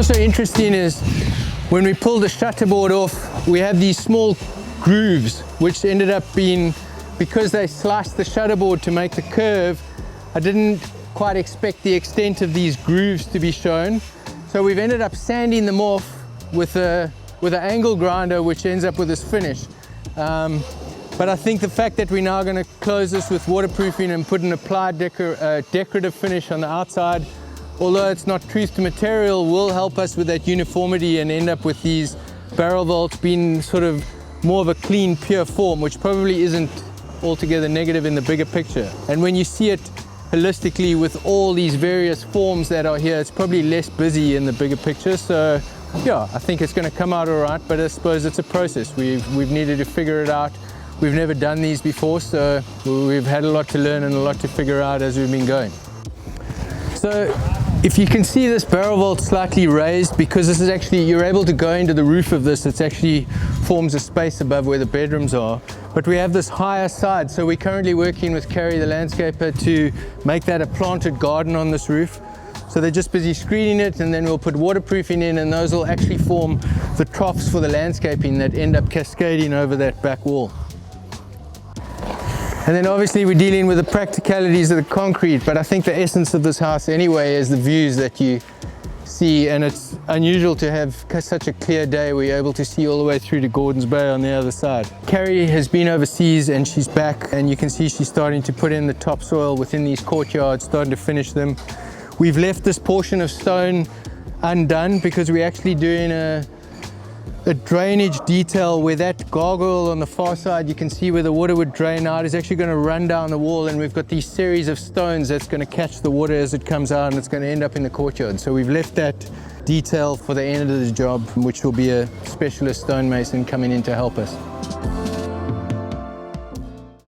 also interesting is when we pull the shutterboard off, we have these small grooves, which ended up being, because they sliced the shutterboard to make the curve, I didn't quite expect the extent of these grooves to be shown. So we've ended up sanding them off with an angle grinder, which ends up with this finish. But I think the fact that we're now going to close this with waterproofing and put an applied decorative finish on the outside, although it's not truth to material, will help us with that uniformity and end up with these barrel vaults being sort of more of a clean, pure form, which probably isn't altogether negative in the bigger picture. And when you see it holistically with all these various forms that are here, it's probably less busy in the bigger picture. So yeah, I think it's going to come out all right, but I suppose it's a process. We've needed to figure it out. We've never done these before, so we've had a lot to learn and a lot to figure out as we've been going. So if you can see this barrel vault slightly raised, because this is actually, you're able to go into the roof of this, it actually forms a space above where the bedrooms are. But we have this higher side, so we're currently working with Carrie the landscaper to make that a planted garden on this roof. So they're just busy screening it, and then we'll put waterproofing in, and those will actually form the troughs for the landscaping that end up cascading over that back wall. And then obviously we're dealing with the practicalities of the concrete, but I think the essence of this house anyway is the views that you see, and it's unusual to have such a clear day where you're able to see all the way through to Gordon's Bay on the other side. Carrie has been overseas and she's back, and you can see she's starting to put in the topsoil within these courtyards, starting to finish them. We've left this portion of stone undone because we're actually doing a drainage detail where that gargoyle on the far side, you can see where the water would drain out, is actually going to run down the wall, and we've got these series of stones that's going to catch the water as it comes out, and it's going to end up in the courtyard. So we've left that detail for the end of the job, which will be a specialist stonemason coming in to help us.